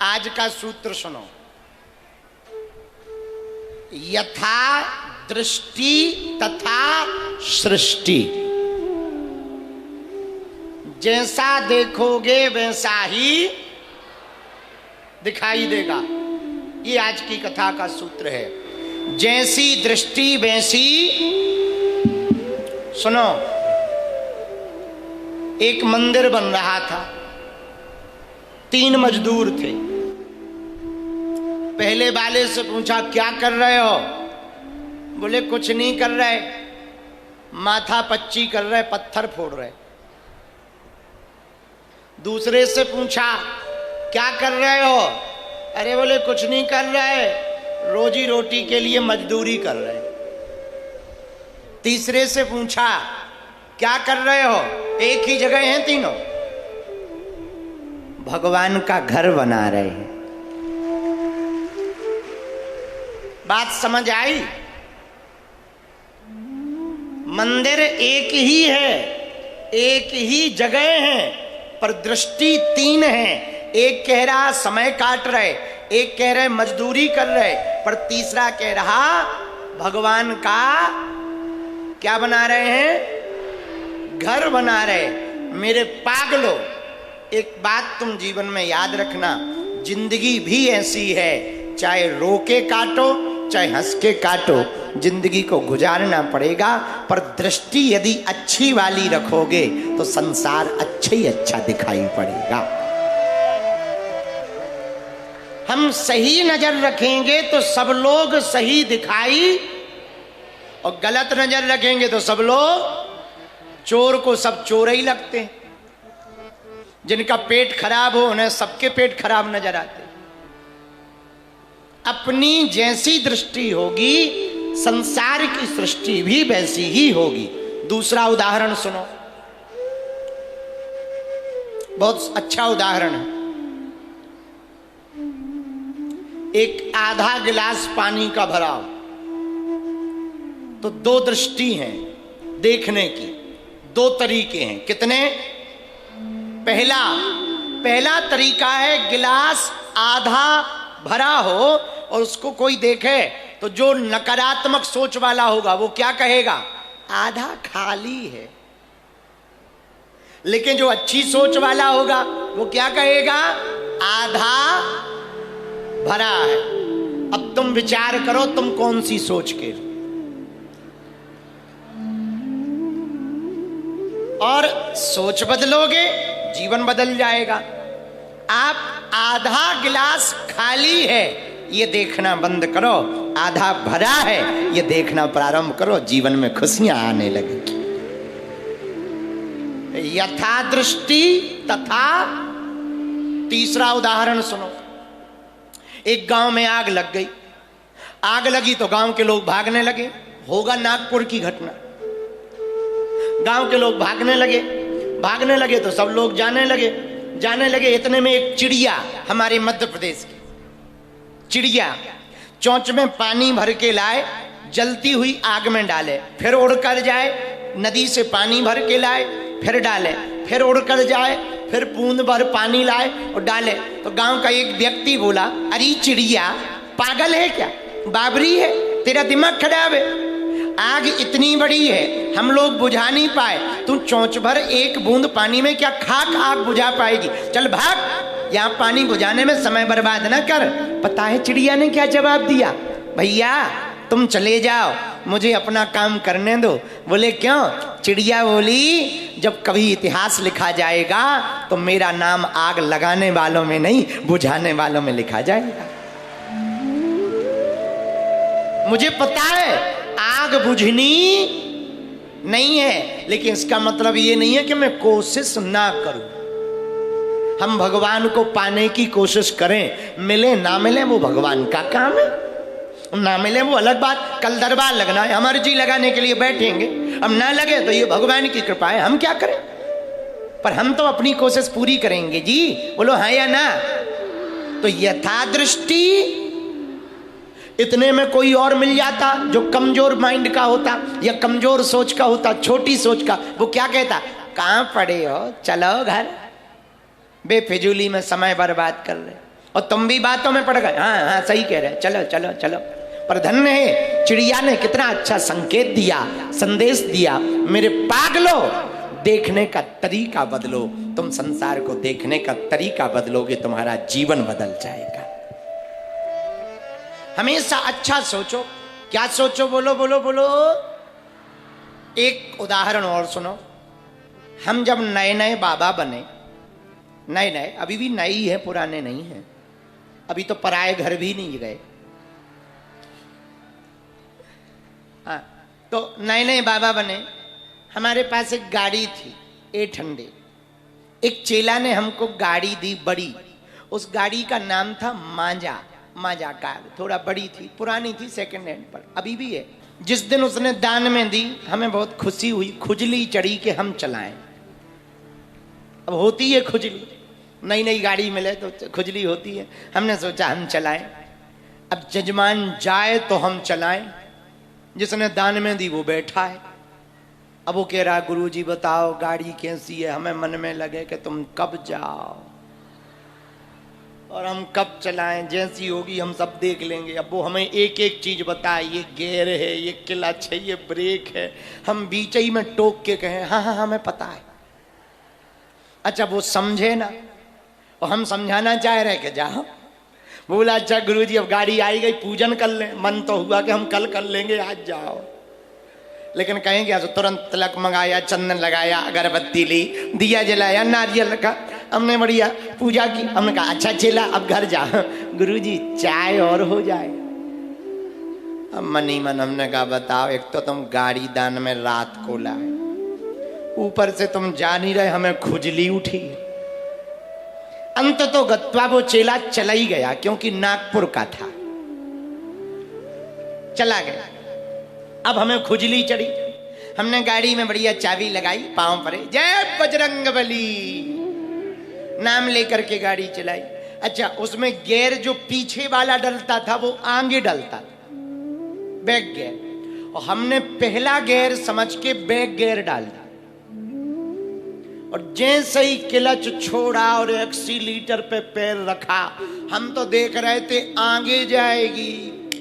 आज का सूत्र सुनो। यथा दृष्टि तथा सृष्टि, जैसा देखोगे वैसा ही दिखाई देगा। ये आज की कथा का सूत्र है। जैसी दृष्टि वैसी, सुनो, एक मंदिर बन रहा था, 3 मजदूर थे। पहले वाले से पूछा क्या कर रहे हो? बोले कुछ नहीं कर रहे, माथा पच्ची कर रहे, पत्थर फोड़ रहे। दूसरे से पूछा क्या कर रहे हो? अरे बोले कुछ नहीं कर रहे, रोजी रोटी के लिए मजदूरी कर रहे। तीसरे से पूछा क्या कर रहे हो? एक ही जगह हैं तीनों, भगवान का घर बना रहे हैं। बात समझ आई? मंदिर एक ही है, एक ही जगह है, पर दृष्टि 3 है। एक कह रहा समय काट रहे, एक कह रहे मजदूरी कर रहे, पर तीसरा कह रहा भगवान का क्या बना रहे हैं? घर बना रहे। मेरे पागलों, एक बात तुम जीवन में याद रखना, जिंदगी भी ऐसी है, चाहे रो के काटो चाहे हंस के काटो, जिंदगी को गुजारना पड़ेगा। पर दृष्टि यदि अच्छी वाली रखोगे तो संसार अच्छा ही अच्छा दिखाई पड़ेगा। हम सही नजर रखेंगे तो सब लोग सही दिखाई, और गलत नजर रखेंगे तो सब लोग, चोर को सब चोर ही लगते हैं, जिनका पेट खराब हो उन्हें सबके पेट खराब नजर आते। अपनी जैसी दृष्टि होगी संसार की सृष्टि भी वैसी ही होगी। दूसरा उदाहरण सुनो, बहुत अच्छा उदाहरण है। एक आधा गिलास पानी का भरा हो तो 2 दृष्टि हैं देखने की, 2 तरीके हैं। कितने? पहला तरीका है, गिलास आधा भरा हो और उसको कोई देखे तो जो नकारात्मक सोच वाला होगा वो क्या कहेगा? आधा खाली है। लेकिन जो अच्छी सोच वाला होगा वो क्या कहेगा? आधा भरा है। अब तुम विचार करो, तुम कौन सी सोच के? और सोच बदलोगे जीवन बदल जाएगा। आप आधा गिलास खाली है ये देखना बंद करो, आधा भरा है ये देखना प्रारंभ करो, जीवन में खुशियां आने लगेगी। यथा दृष्टि तथा। तीसरा उदाहरण सुनो। एक गांव में आग लग गई। आग लगी तो गांव के लोग भागने लगे। होगा नागपुर की घटना। गांव के लोग भागने लगे तो सब लोग जाने लगे। इतने में एक चिड़िया, हमारे मध्य प्रदेश की चिड़िया, चोंच में पानी भर के लाए, जलती हुई आग में डाले, फिर उड़कर जाए, नदी से पानी भर के लाए, फिर डाले, फिर उड़कर जाए, फिर बूंद भर पानी लाए और डाले। तो गांव का एक व्यक्ति बोला, अरे चिड़िया पागल है क्या? बाबरी है? तेरा दिमाग खराब है? आग इतनी बड़ी है, हम लोग बुझा नहीं पाए, तू चोंच भर एक बूंद पानी में क्या खाक आग बुझा पाएगी? चल भाग, यहाँ पानी बुझाने में समय बर्बाद न कर। पता है चिड़िया ने क्या जवाब दिया? भैया तुम चले जाओ, मुझे अपना काम करने दो। बोले क्यों? चिड़िया बोली, जब कभी इतिहास लिखा जाएगा तो मेरा नाम आग लगाने वालों में नहीं, बुझाने वालों में लिखा जाएगा। मुझे पता है आग बुझनी नहीं है, लेकिन इसका मतलब ये नहीं है कि मैं कोशिश ना करूं। हम भगवान को पाने की कोशिश करें, मिले ना मिले वो भगवान का काम है, ना मिले वो अलग बात। कल दरबार लगना है, हम अर्जी लगाने के लिए बैठेंगे, अब ना लगे तो ये भगवान की कृपा है, हम क्या करें? पर हम तो अपनी कोशिश पूरी करेंगे जी। बोलो हाँ या ना? तो यथा दृष्टि, इतने में कोई और मिल जाता जो कमजोर माइंड का होता या कमजोर सोच का होता, छोटी सोच का, वो क्या कहता? कहाँ पड़े हो, चलो घर, बेफिजूली में समय बर्बाद कर रहे। और तुम भी बातों में पड़ गए। हाँ हाँ सही कह रहे, चलो चलो चलो। पर धन्य है चिड़िया ने कितना अच्छा संकेत दिया, संदेश दिया, मेरे पागलो देखने का तरीका बदलो, तुम संसार को देखने का तरीका बदलोगे, तुम्हारा जीवन बदल जाएगा। हमेशा अच्छा सोचो। क्या सोचो? बोलो बोलो बोलो। एक उदाहरण और सुनो। हम जब नए नए बाबा बने, नए नए, अभी भी नए ही है, पुराने नहीं हैं, अभी तो पराए घर भी नहीं गए। हाँ, तो नए नए बाबा बने, हमारे पास एक गाड़ी थी 800। एक चेला ने हमको गाड़ी दी बड़ी, उस गाड़ी का नाम था मांझा, मांझा कार। थोड़ा बड़ी थी, पुरानी थी, सेकंड हैंड पर अभी भी है। जिस दिन उसने दान में दी हमें बहुत खुशी हुई, खुजली चढ़ी कि हम चलाएं। अब होती है खुजली, नई नई गाड़ी मिले तो खुजली होती है। हमने सोचा हम चलाएं, अब जजमान जाए तो हम चलाएं। जिसने दान में दी वो बैठा है, अब वो कह रहा गुरुजी बताओ गाड़ी कैसी है। हमें मन में लगे कि तुम कब जाओ और हम कब चलाएं, जैसी होगी हम सब देख लेंगे। अब वो हमें एक एक चीज बताए, ये गियर है, ये क्लच है, ये ब्रेक है। हम बीच ही में टोक के कहें हाँ हाँ हमें पता है। अच्छा वो समझे ना, और हम समझाना चाह रहे कि जाओ। बोला अच्छा गुरुजी अब गाड़ी आई गई, पूजन कर लें। मन तो हुआ कि हम कल कर लेंगे, आज जाओ। लेकिन कहेंगे आज तुरंत तिलक मंगाया, चंदन लगाया, अगरबत्ती ली, दिया जलाया, नारियल रखा, हमने बढ़िया पूजा की। हमने कहा अच्छा चला अब घर जा। गुरुजी चाय और हो जाए। अब मन ही मन हमने कहा बताओ, एक तो तुम गाड़ी दान में रात को लाए, ऊपर से तुम जा नहीं रहे, हमें खुजली उठी। अंत तो गत्वा वो चेला चला ही गया, क्योंकि नागपुर का था, चला गया। अब हमें खुजली चढ़ी, हमने गाड़ी में बढ़िया चाबी लगाई, पांव पड़े, जय बजरंगबली नाम लेकर के गाड़ी चलाई। अच्छा उसमें गियर जो पीछे वाला डलता था वो आगे डलता था, बैक गियर, और हमने पहला गियर समझ के बैक गियर डाल दिया। और जैसे ही क्लच छोड़ा और एक्सीलीटर पे पैर रखा, हम तो देख रहे थे आगे जाएगी,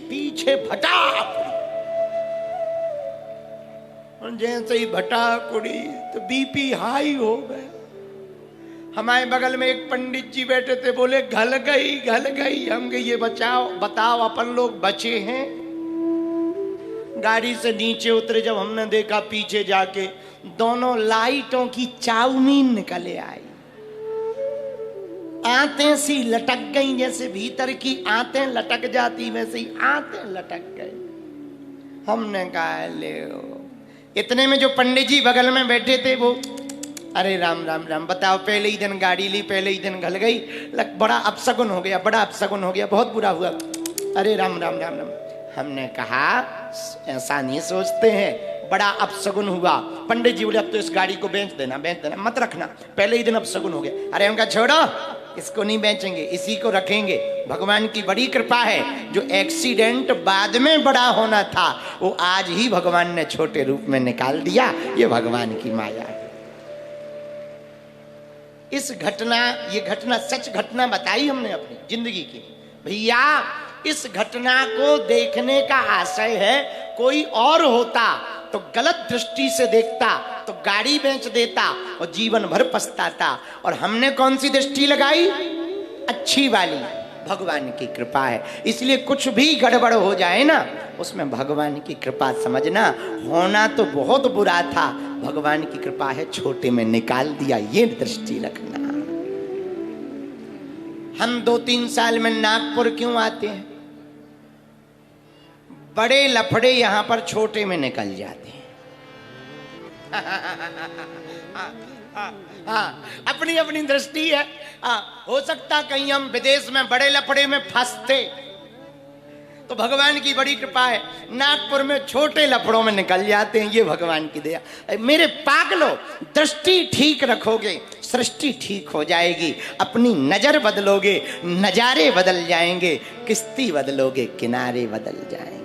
पीछे फटाक। और जैसे ही भटाक उड़ी तो बीपी हाई हो गया। हमारे बगल में एक पंडित जी बैठे थे, बोले घल गई घल गई। हम कहे ये बचाओ बताओ अपन लोग बचे हैं। गाड़ी से नीचे उतरे, जब हमने देखा पीछे जाके दोनों लाइटों की चाउमीन निकले आई, आंतें सी लटक गई, जैसे भीतर की आंतें लटक जाती वैसे ही आंतें लटक गई। हमने कहा ले। इतने में जो पंडित जी बगल में बैठे थे वो अरे राम राम राम, बताओ पहले ही दिन गाड़ी ली, पहले ही दिन घल गई, बड़ा अपशगुन हो गया, बड़ा अपशगुन हो गया, बहुत बुरा हुआ। अरे राम राम राम राम। हमने कहा ऐसा नहीं सोचते हैं, बड़ा अपशगुन हुआ। पंडित जी बोले अब तो इस गाड़ी को बेच देना, बेच देना, मत रखना, पहले ही दिन अपशगुन हो गया। अरे हम कहा छोड़ो, इसको नहीं बेचेंगे, इसी को रखेंगे। भगवान की बड़ी कृपा है, जो एक्सीडेंट बाद में बड़ा होना था वो आज ही भगवान ने छोटे रूप में निकाल दिया। ये भगवान की माया है। इस घटना, ये घटना सच घटना बताई हमने अपनी जिंदगी की। भैया इस घटना को देखने का आशय है, कोई और होता तो गलत दृष्टि से देखता तो गाड़ी बेच देता और जीवन भर पछताता। और हमने कौन सी दृष्टि लगाई? अच्छी वाली। भगवान की कृपा है, इसलिए कुछ भी गड़बड़ हो जाए ना, उसमें भगवान की कृपा समझना। होना तो बहुत बुरा था, भगवान की कृपा है, छोटे में निकाल दिया, ये दृष्टि रखना। हम 2-3 साल में नागपुर क्यों आते हैं? बड़े लफड़े यहां पर छोटे में निकल जाते हैं। अपनी अपनी दृष्टि है। हो सकता कहीं हम विदेश में बड़े लफड़े में फंसते, तो भगवान की बड़ी कृपा है, नागपुर में छोटे लफड़ों में निकल जाते हैं। ये भगवान की दया। मेरे पागलो, दृष्टि ठीक रखोगे, सृष्टि ठीक हो जाएगी। अपनी नजर बदलोगे, नजारे बदल जाएंगे। किश्ती बदलोगे, किनारे बदल जाएंगे।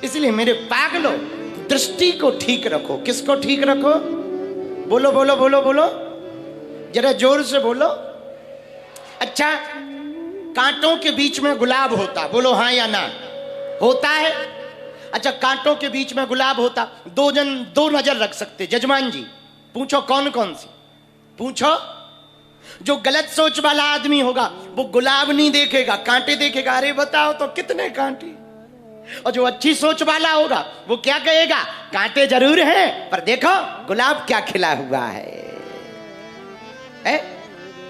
इसलिए मेरे पागलो, दृष्टि को ठीक रखो। किसको ठीक रखो? बोलो बोलो बोलो बोलो, जरा जोर से बोलो। अच्छा अच्छा, कांटों के बीच में गुलाब होता, बोलो हाँ या ना? होता है। अच्छा, कांटों के बीच में गुलाब होता, दो नजर रख सकते। जजमान जी पूछो कौन कौन सी? पूछो। जो गलत सोच वाला आदमी होगा वो गुलाब नहीं देखेगा, कांटे देखेगा, अरे बताओ तो कितने कांटे। और जो अच्छी सोच वाला होगा वो क्या कहेगा? कांटे जरूर हैं पर देखो गुलाब क्या खिला हुआ है?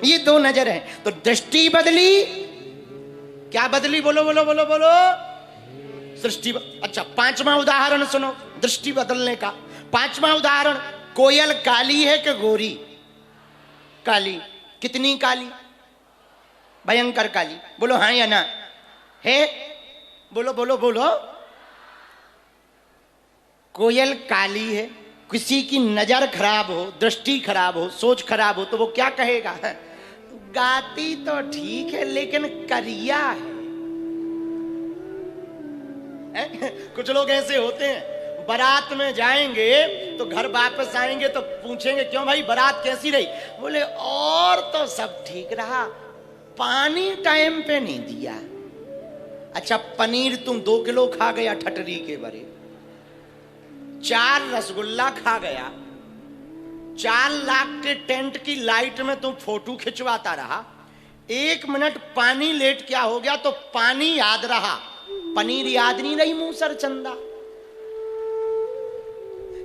ये दो नजर है। तो दृष्टि बदली, क्या बदली? बोलो बोलो बोलो बोलो। दृष्टि। अच्छा, पांचवा उदाहरण सुनो दृष्टि बदलने का। पांचवा उदाहरण, कोयल काली है कि गोरी? काली। कितनी काली? भयंकर काली। बोलो हाँ या ना? है? बोलो बोलो बोलो। कोयल काली है, किसी की नजर खराब हो, दृष्टि खराब हो, सोच खराब हो तो वो क्या कहेगा? गाती तो ठीक है लेकिन करिया है। कुछ लोग ऐसे होते हैं, बारात में जाएंगे तो घर वापस आएंगे तो पूछेंगे क्यों भाई बारात कैसी रही? बोले और तो सब ठीक रहा, पानी टाइम पे नहीं दिया। अच्छा, पनीर तुम 2 किलो खा गया ठटरी के बरे, 4 रसगुल्ला खा गया, 4 लाख के टेंट की लाइट में तुम फोटो खिंचवाता रहा, 1 मिनट पानी लेट क्या हो गया तो पानी याद रहा, पनीर याद नहीं रही, मुंह सर चंदा।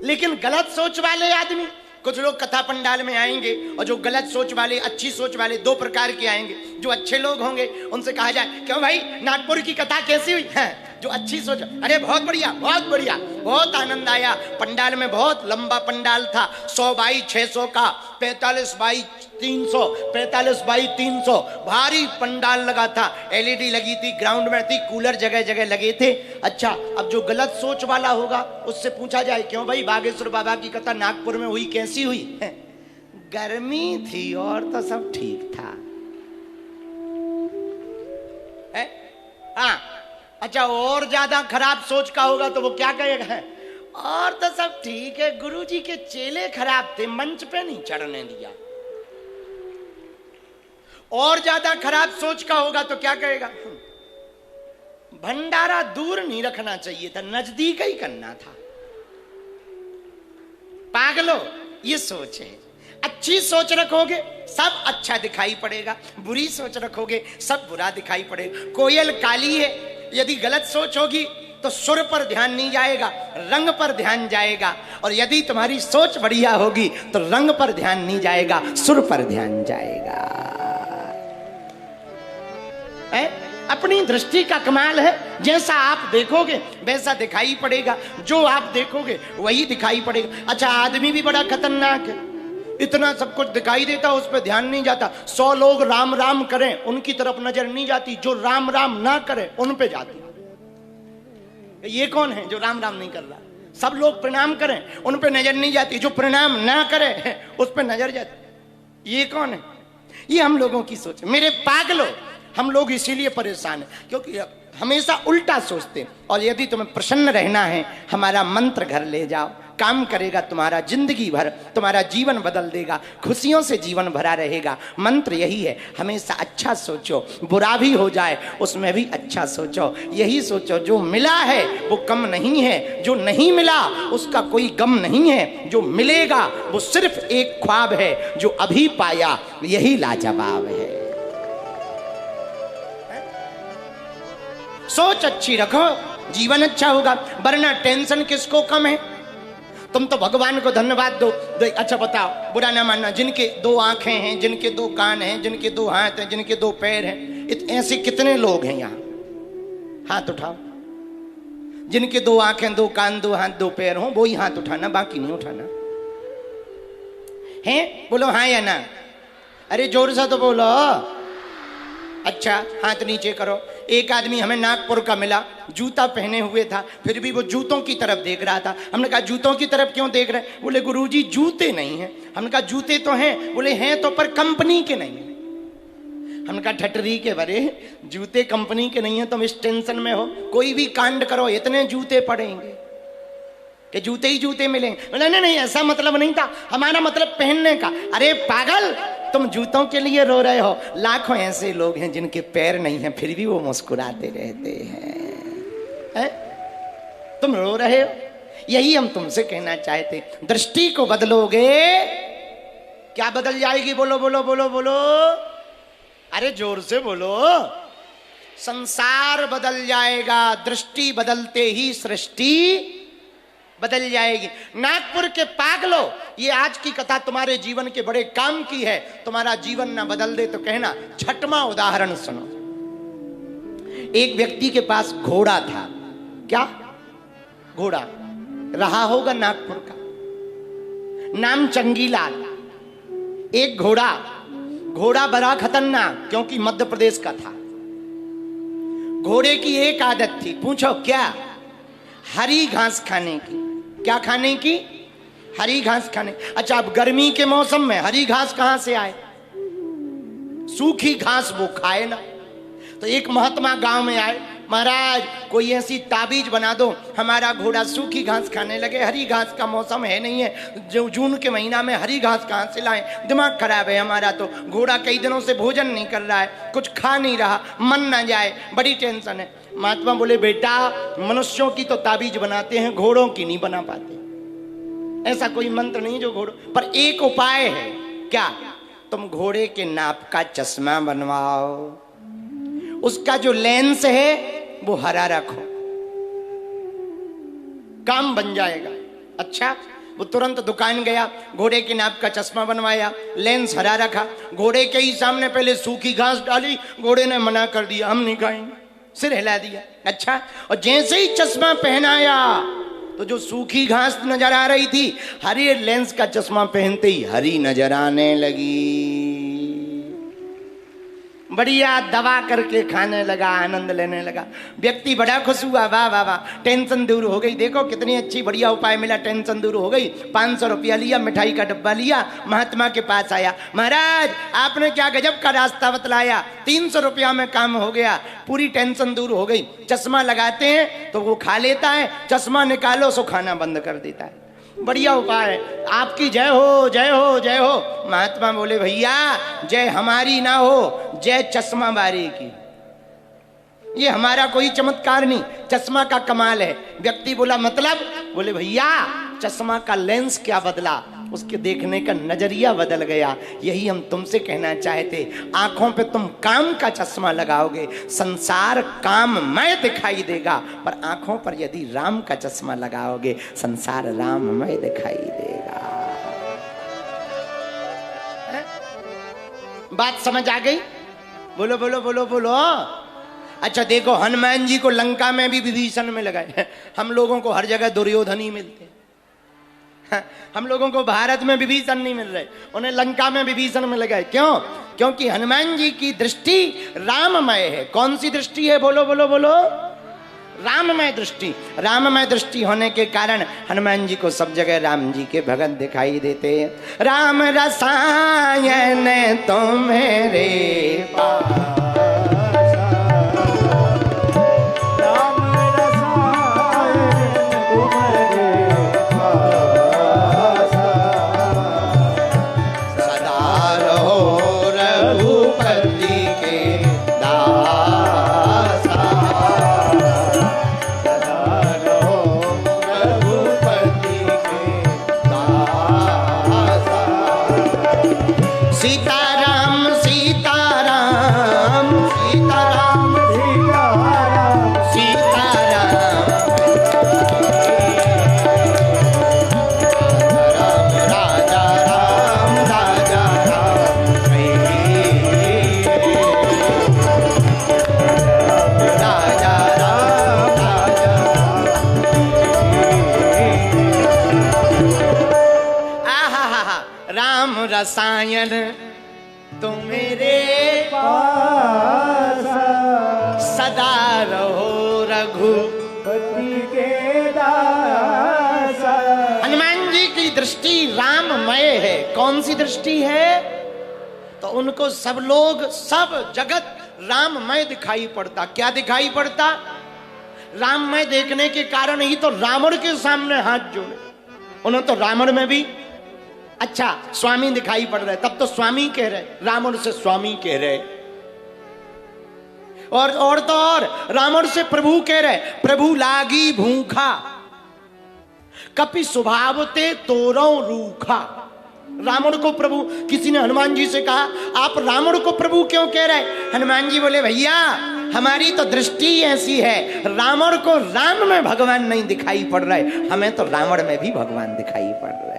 लेकिन गलत सोच वाले आदमी, कुछ लोग कथा पंडाल में आएंगे और जो गलत सोच वाले, अच्छी सोच वाले 2 प्रकार के आएंगे। जो अच्छे लोग होंगे उनसे कहा जाए क्यों भाई नागपुर की कथा कैसी हुई है? जो अच्छी सोच, अरे बहुत बढ़िया बहुत बढ़िया, बहुत आनंद आया, पंडाल में बहुत लंबा पंडाल था, 100 बाई 600 का, 45 बाई 300, 45 बाई 300, भारी पंडाल लगा था, एलईडी लगी थी, ग्राउंड में थी, कूलर जगह जगह लगे थे। अच्छा, अब जो गलत सोच वाला होगा उससे पूछा जाए क्यों भाई बागेश्वर बाबा की कथा नागपुर में हुई कैसी हुई? गर्मी थी और तो सब ठीक था। हाँ, अच्छा, और ज्यादा खराब सोच का होगा तो वो क्या कहेगा? और तो सब ठीक है, गुरुजी के चेले खराब थे, मंच पे नहीं चढ़ने दिया। और ज्यादा खराब सोच का होगा तो क्या कहेगा? भंडारा दूर नहीं रखना चाहिए था, नजदीक ही करना था। पागलो, ये सोच है। अच्छी सोच रखोगे सब अच्छा दिखाई पड़ेगा, बुरी सोच रखोगे सब बुरा दिखाई पड़ेगा। कोयल काली है, यदि गलत सोच होगी तो सुर पर ध्यान नहीं जाएगा, रंग पर ध्यान जाएगा, और यदि तुम्हारी सोच बढ़िया होगी तो रंग पर ध्यान नहीं जाएगा, सुर पर ध्यान जाएगा। अपनी दृष्टि का कमाल है, जैसा आप देखोगे वैसा दिखाई पड़ेगा, जो आप देखोगे वही दिखाई पड़ेगा। अच्छा, आदमी भी बड़ा खतरनाक है, इतना सब कुछ दिखाई देता उस पर ध्यान नहीं जाता। 100 लोग राम राम करें उनकी तरफ नजर नहीं जाती, जो राम राम ना करे उन पे जाती। ये कौन है जो राम राम नहीं कर रहा? सब लोग प्रणाम करें उन पे नजर नहीं जाती, जो प्रणाम ना करे उस पे नजर जाती। ये कौन है? ये हम लोगों की सोच है। मेरे पागलों, हम लोग इसीलिए परेशान हैं क्योंकि हमेशा उल्टा सोचते हैं। और यदि तुम्हें प्रसन्न रहना है, हमारा मंत्र घर ले जाओ, काम करेगा तुम्हारा जिंदगी भर, तुम्हारा जीवन बदल देगा, खुशियों से जीवन भरा रहेगा। मंत्र यही है, हमेशा अच्छा सोचो, बुरा भी हो जाए उसमें भी अच्छा सोचो। यही सोचो, जो मिला है वो कम नहीं है, जो नहीं मिला उसका कोई गम नहीं है, जो मिलेगा वो सिर्फ एक ख्वाब है, जो अभी पाया यही लाजवाब है। सोच अच्छी रखो, जीवन अच्छा होगा, वरना टेंशन किसको कम है? तुम तो भगवान को धन्यवाद दो। अच्छा बताओ, बुरा ना मानना, जिनके 2 आंखें हैं, जिनके 2 कान हैं, जिनके 2 हाथ हैं, जिनके 2 पैर हैं, ऐसे कितने लोग हैं यहाँ? हाथ उठाओ। जिनके 2 आंखें, 2 कान, 2 हाथ, 2 पैर हो, वो ही हाथ उठाना, बाकी नहीं उठाना है। बोलो हाँ या ना? अरे जोर से तो बोलो। अच्छा, हाथ नीचे करो। एक आदमी हमें नागपुर का मिला, जूता पहने हुए था, फिर भी वो जूतों की तरफ देख रहा था। हमने कहा जूतों की तरफ क्यों देख रहे? बोले गुरुजी जूते नहीं हैं। हमने कहा जूते तो हैं। बोले हैं तो पर कंपनी के नहीं हैं। हमने कहा ठटरी के भरे, जूते कंपनी के नहीं है, तुम इस टेंशन में हो। कोई भी कांड करो इतने जूते पड़ेंगे कि जूते ही जूते मिलेंगे। बोले नहीं नहीं, ऐसा मतलब नहीं था, हमारा मतलब पहनने का। अरे पागल, तुम जूतों के लिए रो रहे हो, लाखों ऐसे लोग हैं जिनके पैर नहीं हैं फिर भी वो मुस्कुराते रहते हैं। तुम रो रहे हो, यही हम तुमसे कहना चाहते। दृष्टि को बदलोगे, क्या बदल जाएगी? बोलो बोलो बोलो बोलो, अरे जोर से बोलो। संसार बदल जाएगा। दृष्टि बदलते ही सृष्टि बदल जाएगी। नागपुर के पागलो, ये आज की कथा तुम्हारे जीवन के बड़े काम की है। तुम्हारा जीवन ना बदल दे तो कहना। छठवां उदाहरण सुनो। एक व्यक्ति के पास घोड़ा था। क्या? घोड़ा। रहा होगा नागपुर का, नाम चंगीलाल। एक घोड़ा, घोड़ा बड़ा खतरनाक, क्योंकि मध्य प्रदेश का था। घोड़े की एक आदत थी, पूछो क्या? हरी घास खाने की। क्या खाने की? हरी घास खाने। अच्छा, अब गर्मी के मौसम में हरी घास कहां से आए? सूखी घास वो खाए ना। तो एक महात्मा गांव में आए, महाराज कोई ऐसी ताबीज बना दो, हमारा घोड़ा सूखी घास खाने लगे। हरी घास का मौसम है नहीं है, जो जून के महीना में हरी घास कहाँ से लाएं? दिमाग खराब है हमारा तो। घोड़ा कई दिनों से भोजन नहीं कर रहा है, कुछ खा नहीं रहा, मन ना जाए, बड़ी टेंशन है। महात्मा बोले, बेटा मनुष्यों की तो ताबीज बनाते हैं, घोड़ों की नहीं बना पाते। ऐसा कोई मंत्र नहीं जो घोड़ों, पर एक उपाय है। क्या? तुम घोड़े के नाप का चश्मा बनवाओ, उसका जो लेंस है वो हरा रखो, काम बन जाएगा। अच्छा, वो तुरंत दुकान गया, घोड़े के नाप का चश्मा बनवाया, लेंस हरा रखा, घोड़े के ही सामने पहले सूखी घास डाली। घोड़े ने मना कर दिया, हम नहीं खाएंगे, सिर हिला दिया। अच्छा, और जैसे ही चश्मा पहनाया तो जो सूखी घास नजर आ रही थी, हरे लेंस का चश्मा पहनते ही हरी नजर आने लगी। बढ़िया दवा करके खाने लगा, आनंद लेने लगा। व्यक्ति बड़ा खुश हुआ, वाह वाह वाह, टेंशन दूर हो गई। देखो कितनी अच्छी बढ़िया उपाय मिला, टेंशन दूर हो गई। 500 रुपया लिया, मिठाई का डब्बा लिया, महात्मा के पास आया। महाराज आपने क्या गजब का रास्ता बतलाया, 300 रुपया में काम हो गया, पूरी टेंशन दूर हो गई। चश्मा लगाते हैं तो वो खा लेता है, चश्मा निकालो सो खाना बंद कर देता है। बढ़िया उपाय है, आपकी जय हो जय हो जय हो। महात्मा बोले, भैया जय हमारी ना हो, जय चश्मा बारी की। ये हमारा कोई चमत्कार नहीं, चश्मा का कमाल है। व्यक्ति बोला, मतलब? बोले, भैया चश्मा का लेंस क्या बदला, उसके देखने का नजरिया बदल गया। यही हम तुमसे कहना चाहते। आंखों पे तुम काम का चश्मा लगाओगे, संसार काममय दिखाई देगा, पर आंखों पर यदि राम का चश्मा लगाओगे, संसार राममय दिखाई देगा। बात समझ आ गई? बोलो बोलो बोलो बोलो। अच्छा देखो, हनुमान जी को लंका में भी विभीषण में लगाए। हम लोगों को हर जगह दुर्योधन ही मिलते, हम लोगों को भारत में विभीषण नहीं मिल रहे, उन्हें लंका में विभीषण में लगाए। क्यों? क्योंकि हनुमान जी की दृष्टि राममय है। कौन सी दृष्टि है? बोलो बोलो बोलो। राममय दृष्टि। राममय दृष्टि होने के कारण हनुमान जी को सब जगह राम जी के भगत दिखाई देते हैं। राम रसायन तो मेरे पास, सीताराम सीताराम सीताराम सीताराम सीताराम, राजा राम राजा राम, राजा राम राजा। आहा हा हा, राम रसायन तो मेरे पास, सदा रहो रघुपति के दास। हनुमान जी की दृष्टि राममय है। कौन सी दृष्टि है? तो उनको सब लोग, सब जगत राममय दिखाई पड़ता। क्या दिखाई पड़ता? राममय देखने के कारण ही तो रावण के सामने हाथ जोड़े। उन्होंने तो रावण में भी अच्छा स्वामी दिखाई पड़ रहे, तब तो स्वामी कह रहे, रावण से स्वामी कह रहे, और तो और रावण से प्रभु कह रहे, प्रभु लागी भूखा कपि स्वभावते तोरो रूखा। रावण को प्रभु, किसी ने हनुमान जी से कहा आप रावण को प्रभु क्यों कह रहे? हनुमान जी बोले भैया हमारी तो दृष्टि ऐसी है, रावण को राम में भगवान नहीं दिखाई पड़ रहे, हमें तो रावण में भी भगवान दिखाई पड़ रहे।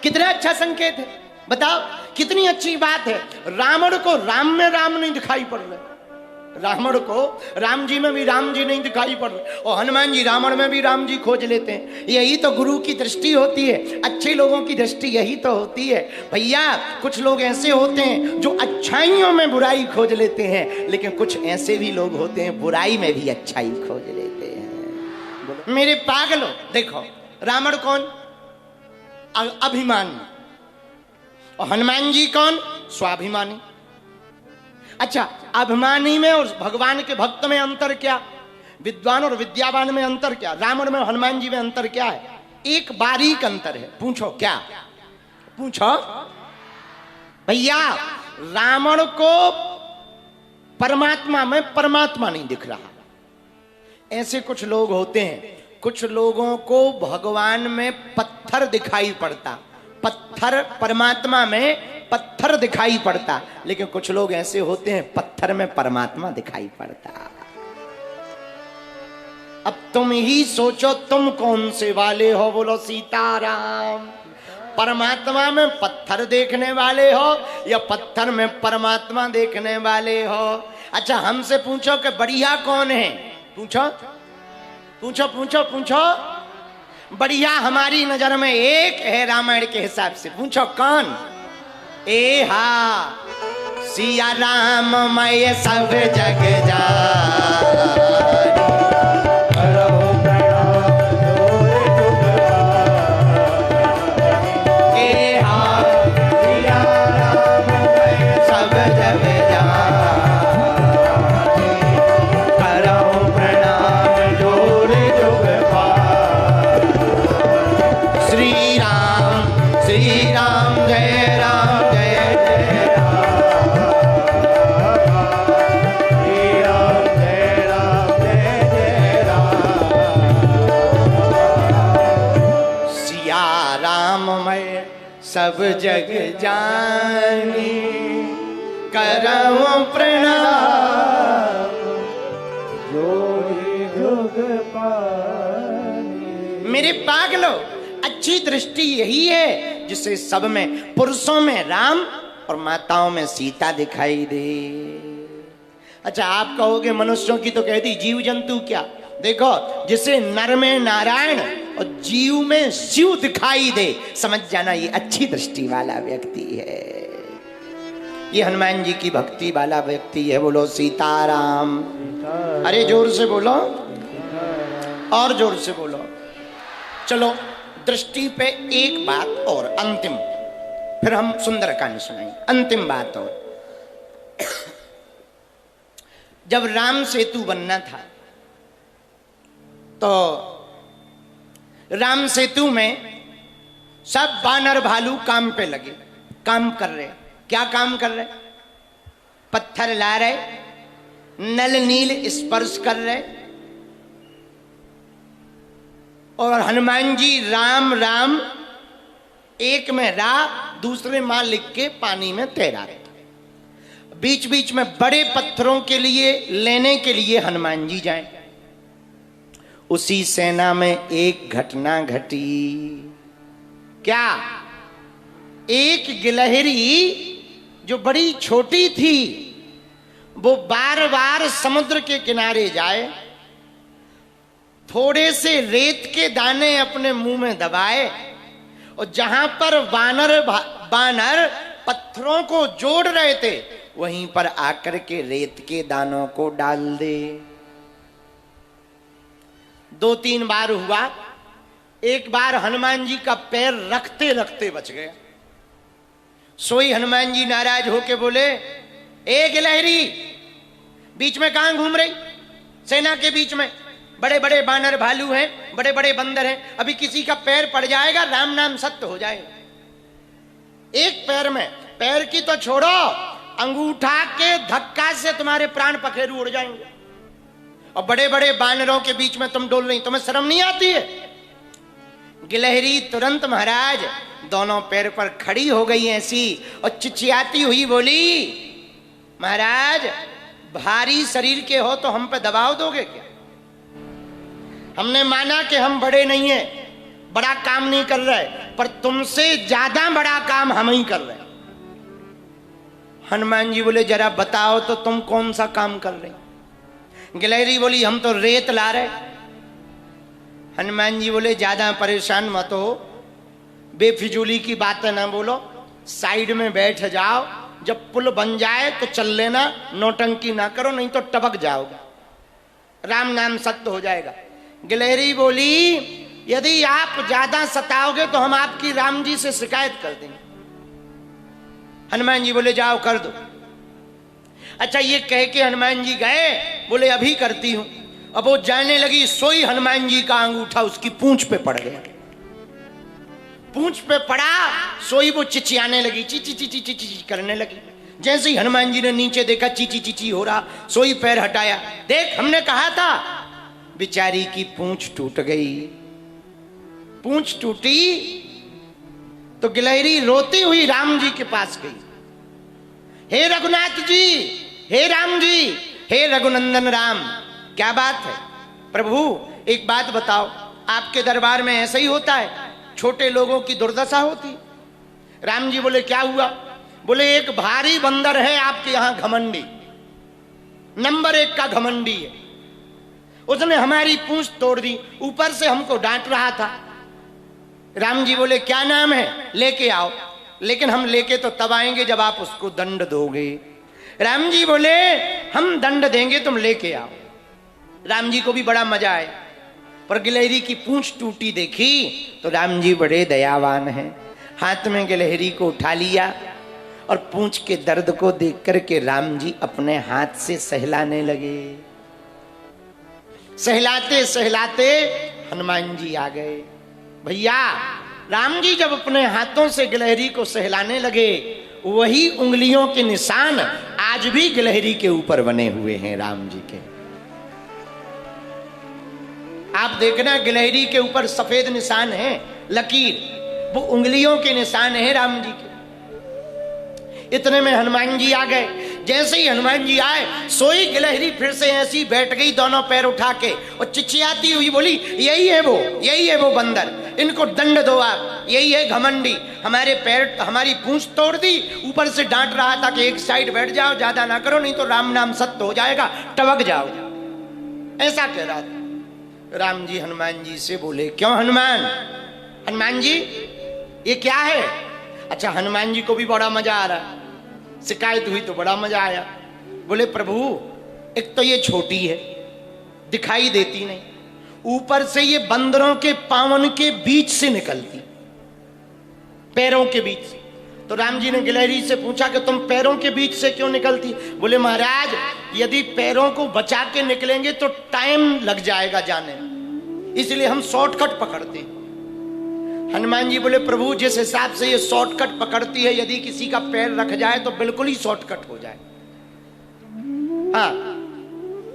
कितना अच्छा संकेत है, बताओ कितनी अच्छी बात है। रावण को राम में राम नहीं दिखाई पड़ रहे, रावण को राम जी में भी राम जी नहीं दिखाई पड़ रहे, और हनुमान जी रावण में भी राम जी खोज लेते हैं। यही तो गुरु की दृष्टि होती है, अच्छे लोगों की दृष्टि यही तो होती है भैया। कुछ लोग ऐसे होते हैं जो अच्छाइयों में बुराई खोज लेते हैं, लेकिन कुछ ऐसे भी लोग होते हैं बुराई में भी अच्छाई खोज लेते हैं। मेरे पागलो देखो, रावण कौन? अभिमानी, और हनुमान जी कौन? स्वाभिमानी। अच्छा अभिमानी में और भगवान के भक्त में अंतर क्या? विद्वान और विद्यावान में अंतर क्या? रावण में हनुमान जी में अंतर क्या है? एक बारीक अंतर है। पूछो क्या? पूछो भैया। रावण को परमात्मा में परमात्मा नहीं दिख रहा। ऐसे कुछ लोग होते हैं, कुछ लोगों को भगवान में पत्थर दिखाई पड़ता, पत्थर परमात्मा में पत्थर दिखाई पड़ता, लेकिन कुछ लोग ऐसे होते हैं पत्थर में परमात्मा दिखाई पड़ता। अब तुम ही सोचो तुम कौन से वाले हो? बोलो सीताराम। परमात्मा में पत्थर देखने वाले हो या पत्थर में परमात्मा देखने वाले हो? अच्छा हमसे पूछो कि बढ़िया कौन है? पूछो पूछो पूछो पूछो। बढ़िया हमारी नजर में एक है रामायण के हिसाब से। पूछो कौन? ए हा सिया राम मैं सब जग जानी, ए हा सिया राम मैं सब जग जानी, करो प्रणाम जोरे जुग पार। श्री राम जय राम सब जग जानी, करऊं प्रणाम जोड़े जुग पानी। मेरे पागलो अच्छी दृष्टि यही है जिससे सब में, पुरुषों में राम और माताओं में सीता दिखाई दे। अच्छा आप कहोगे मनुष्यों की तो कहती, जीव जंतु क्या? देखो जिसे नर में नारायण और जीव में शिव दिखाई दे, समझ जाना ये अच्छी दृष्टि वाला व्यक्ति है, ये हनुमान जी की भक्ति वाला व्यक्ति है। बोलो सीताराम। अरे जोर से बोलो, और जोर से बोलो। चलो दृष्टि पे एक बात और अंतिम, फिर हम सुंदरकांड सुनाएंगे। अंतिम बात और, जब राम सेतु बनना था तो राम सेतु में सब बानर भालू काम पे लगे, काम कर रहे। क्या काम कर रहे? पत्थर ला रहे, नल नील स्पर्श कर रहे, और हनुमान जी राम राम एक में रा दूसरे मां लिख के पानी में तैरा रहे। बीच बीच में बड़े पत्थरों के लिए लेने के लिए हनुमान जी जाएं। उसी सेना में एक घटना घटी। क्या? एक गिलहरी जो बड़ी छोटी थी, वो बार बार समुद्र के किनारे जाए, थोड़े से रेत के दाने अपने मुंह में दबाए, और जहां पर बानर पत्थरों को जोड़ रहे थे वहीं पर आकर के रेत के दानों को डाल दे। 2-3 बार हुआ। एक बार हनुमान जी का पैर रखते रखते बच गया। सोई हनुमान जी नाराज होके बोले, ए गिलहरी बीच में कहां घूम रही? सेना के बीच में बड़े बड़े बानर भालू हैं, बड़े बड़े बंदर हैं, अभी किसी का पैर पड़ जाएगा राम नाम सत्य हो जाएगा। एक पैर में, पैर की तो छोड़ो, अंगूठा के धक्का से तुम्हारे प्राण पखेरु उड़ जाएंगे। और बड़े बड़े बानरों के बीच में तुम डोल रही, तुम्हें शर्म नहीं आती है? गिलहरी तुरंत महाराज दोनों पैर पर खड़ी हो गई ऐसी और चिचियाती हुई बोली, महाराज भारी शरीर के हो तो हम पे दबाव दोगे क्या? हमने माना कि हम बड़े नहीं हैं, बड़ा काम नहीं कर रहे, पर तुमसे ज्यादा बड़ा काम हम ही कर रहे हैं। हनुमान जी बोले जरा बताओ तो तुम कौन सा काम कर रहे? गिलहरी बोली हम तो रेत ला रहे। हनुमान जी बोले ज्यादा परेशान मत हो, बेफिजूली की बातें ना बोलो, साइड में बैठ जाओ, जब पुल बन जाए तो चल लेना, नौटंकी ना करो नहीं तो टपक जाओगे, राम नाम सत्य हो जाएगा। गिलहरी बोली यदि आप ज्यादा सताओगे तो हम आपकी राम जी से शिकायत कर देंगे। हनुमान जी बोले जाओ कर दो। अच्छा ये कह के हनुमान जी गए, बोले अभी करती हूं। अब वो जाने लगी, सोई हनुमान जी का अंगूठा उसकी पूंछ पे पड़ गया। पूंछ पे पड़ा, सोई वो चिचियाने लगी, चीची चीची चीची करने लगी। जैसे ही हनुमान जी ने नीचे देखा चीची चीची हो रहा, सोई पैर हटाया, देख हमने कहा था। बेचारी की पूंछ टूट गई। पूंछ टूटी तो गिलहरी रोती हुई राम जी के पास गई, हे रघुनाथ जी, हे राम जी, हे रघुनंदन राम, क्या बात है? प्रभु एक बात बताओ, आपके दरबार में ऐसा ही होता है, छोटे लोगों की दुर्दशा होती? राम जी बोले क्या हुआ? बोले एक भारी बंदर है आपके यहां घमंडी, नंबर 1 का घमंडी है, उसने हमारी पूंछ तोड़ दी, ऊपर से हमको डांट रहा था। राम जी बोले क्या नाम है? लेके आओ। लेकिन हम लेके तो तब आएंगे जब आप उसको दंड दोगे। राम जी बोले हम दंड देंगे, तुम लेके आओ। राम जी को भी बड़ा मजा आया, पर गिलहरी की पूंछ टूटी देखी तो राम जी बड़े दयावान हैं, हाथ में गिलहरी को उठा लिया और पूंछ के दर्द को देख करके राम जी अपने हाथ से सहलाने लगे। सहलाते सहलाते हनुमान जी आ गए। भैया राम जी जब अपने हाथों से गिलहरी को सहलाने लगे, वही उंगलियों के निशान आज भी गिलहरी के ऊपर बने हुए हैं राम जी के। आप देखना गिलहरी के ऊपर सफेद निशान है, लकीर, वो उंगलियों के निशान है राम जी के। इतने में हनुमान जी आ गए। जैसे ही हनुमान जी आए, सोई गिलहरी फिर से ऐसी बैठ गई, दोनों पैर उठा के, और चिचियाती हुई बोली यही है वो बंदर, इनको दंड दो आप, यही है घमंडी, हमारे पैर हमारी पूंछ तोड़ दी, ऊपर से डांट रहा था कि एक साइड बैठ जाओ, ज्यादा ना करो नहीं तो राम नाम सत्य हो जाएगा, टपक जाओ, ऐसा कह रहा था। राम जी हनुमान जी से बोले क्यों हनुमान जी ये क्या है? अच्छा हनुमान जी को भी बड़ा मजा आ रहा, शिकायत हुई तो बड़ा मजा आया। बोले प्रभु एक तो ये छोटी है, दिखाई देती नहीं, ऊपर से ये बंदरों के पावन के बीच से निकलती, पैरों के बीच से। तो राम जी ने गिलहरी से पूछा कि तुम पैरों के बीच से क्यों निकलती? बोले महाराज यदि पैरों को बचा के निकलेंगे तो टाइम लग जाएगा जाने में, इसलिए हम शॉर्टकट पकड़ते हैं। हनुमान जी बोले प्रभु जिस हिसाब से ये शॉर्टकट पकड़ती है, यदि किसी का पैर रख जाए तो बिल्कुल ही शॉर्टकट हो जाए। हाँ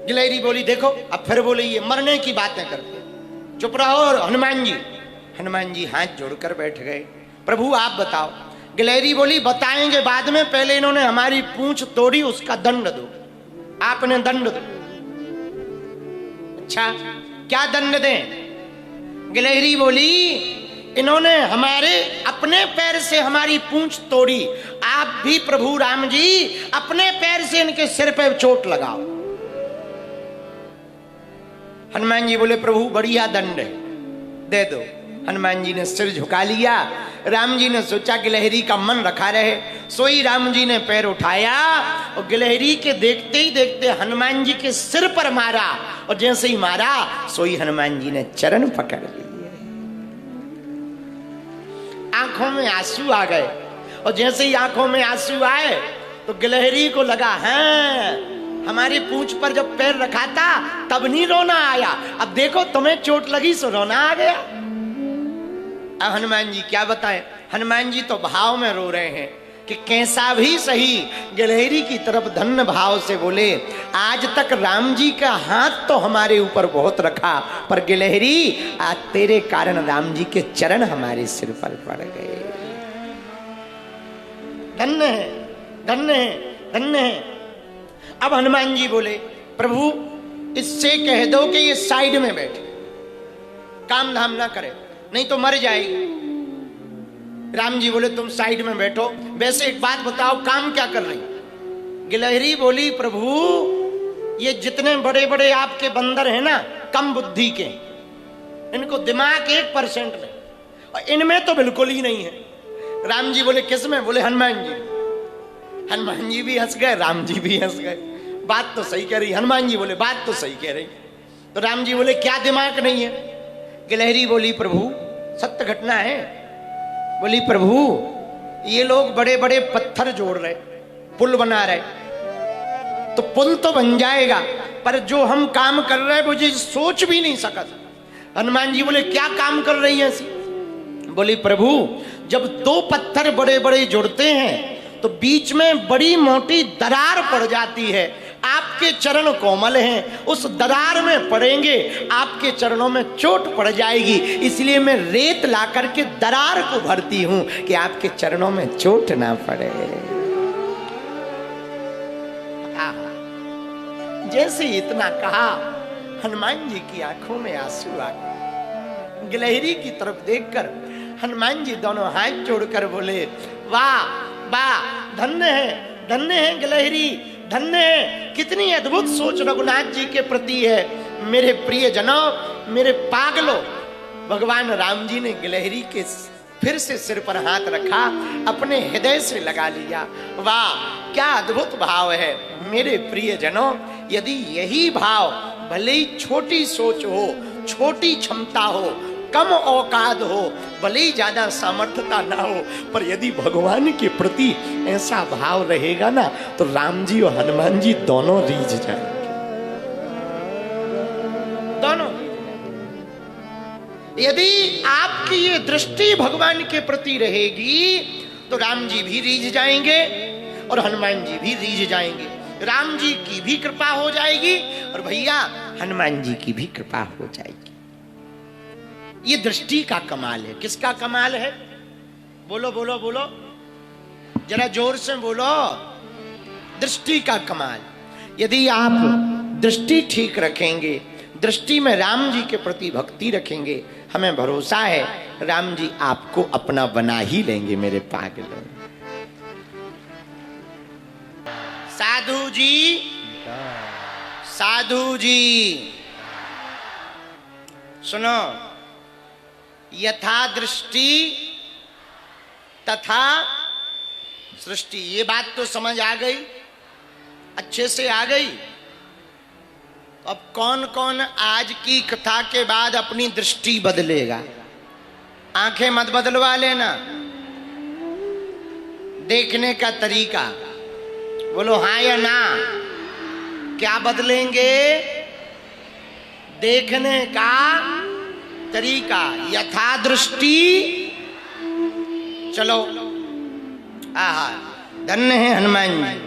गिलहरी बोली देखो, अब फिर बोले ये मरने की बातें करते, चुप रहो। और हनुमान जी हाथ जोड़कर बैठ गए। प्रभु आप बताओ। गिलहरी बोली बताएंगे बाद में, पहले इन्होंने हमारी पूंछ तोड़ी, उसका दंड दो, आपने दंड दो। अच्छा क्या दंड दें? गिलहरी बोली इन्होंने हमारे अपने पैर से हमारी पूंछ तोड़ी, आप भी प्रभु राम जी अपने पैर से इनके सिर पे चोट लगाओ। हनुमान जी बोले प्रभु बढ़िया दंड है, दे दो। हनुमान जी ने सिर झुका लिया। राम जी ने सोचा गिलहरी का मन रखा रहे, सोई राम जी ने पैर उठाया और गिलहरी के देखते ही देखते हनुमान जी के सिर पर मारा, और जैसे ही मारा सोई हनुमान जी ने चरण पकड़ लिए। आंखों में आंसू आ गए, और जैसे ही आंखों में आंसू आए तो गिलहरी को लगा है हमारी पूंछ पर जब पैर रखा था तब नहीं रोना आया, अब देखो तुम्हें चोट लगी सो रोना आ गया। अब हनुमान जी क्या बताएं, हनुमान जी तो भाव में रो रहे हैं कि कैसा भी सही। गिलहरी की तरफ धन्य भाव से बोले, आज तक राम जी का हाथ तो हमारे ऊपर बहुत रखा, पर गिलहरी आज तेरे कारण राम जी के चरण हमारे सिर पर पड़ गए। धन्य है, धन्य है, धन्य है। अब हनुमान जी बोले, प्रभु इससे कह दो कि ये साइड में बैठे, काम धाम ना करे, नहीं तो मर जाएगी। राम जी बोले तुम साइड में बैठो, वैसे एक बात बताओ काम क्या कर रही? गिलहरी बोली, प्रभु ये जितने बड़े बड़े आपके बंदर हैं ना, कम बुद्धि के, इनको दिमाग 1% में, और इनमें तो बिल्कुल ही नहीं है। राम जी बोले किस में? बोले हनुमान जी। हनुमान जी भी हंस गए, राम जी भी हंस गए। बात तो सही कह रही। हनुमान जी बोले बात तो सही कह रही। तो राम जी बोले क्या दिमाग नहीं है? गिलहरी बोली, प्रभु सत्य घटना है। बोली, प्रभु ये लोग बड़े बड़े पत्थर जोड़ रहे, पुल बना रहे, तो पुल तो बन जाएगा, पर जो हम काम कर रहे हैं मुझे सोच भी नहीं सकता। हनुमान जी बोले क्या काम कर रही है? बोली, प्रभु जब दो पत्थर बड़े बड़े जुड़ते हैं तो बीच में बड़ी मोटी दरार पड़ जाती है। आपके चरण कोमल हैं, उस दरार में पड़ेंगे, आपके चरणों में चोट पड़ जाएगी, इसलिए मैं रेत ला करके दरार को भरती हूं कि आपके चरणों में चोट ना पड़े। जैसे इतना कहा, हनुमान जी की आंखों में आंसू आ गए। गिलहरी की तरफ देखकर हनुमान जी दोनों हाथ जोड़कर बोले, वाह वाह, धन्य है गिलहरी, धन्य है। कितनी अद्भुत सोच रघुनाथ जी के प्रति है। मेरे प्रिय जनों, मेरे पागलों, भगवान राम जी ने गिलहरी के फिर से सिर पर हाथ रखा, अपने हृदय से लगा लिया। वाह क्या अद्भुत भाव है। मेरे प्रिय जनों, यदि यही भाव, भले ही छोटी सोच हो, छोटी क्षमता हो, कम औकात हो, भले ही ज्यादा सामर्थ्यता ना हो, पर यदि भगवान के प्रति ऐसा भाव रहेगा ना, तो राम जी और हनुमान जी दोनों रीझ जाएंगे। दोनों। यदि आपकी ये दृष्टि भगवान के प्रति रहेगी तो राम जी भी रीझ जाएंगे और हनुमान जी भी रीझ जाएंगे। राम जी की भी कृपा हो जाएगी और भैया हनुमान जी की भी कृपा हो जाएगी। ये दृष्टि का कमाल है। किसका कमाल है? बोलो बोलो बोलो, जरा जोर से बोलो। दृष्टि का कमाल। यदि आप दृष्टि ठीक रखेंगे, दृष्टि में राम जी के प्रति भक्ति रखेंगे, हमें भरोसा है राम जी आपको अपना बना ही लेंगे। मेरे पागलों, साधु जी, साधु जी सुनो, यथा दृष्टि तथा सृष्टि। ये बात तो समझ आ गई, अच्छे से आ गई। अब कौन कौन आज की कथा के बाद अपनी दृष्टि बदलेगा? आंखें मत बदलवा लेना, देखने का तरीका बोलो हाँ या ना। क्या बदलेंगे? देखने का तरीका। यथा दृष्टि, चलो आहा, धन्य है हनुमान जी।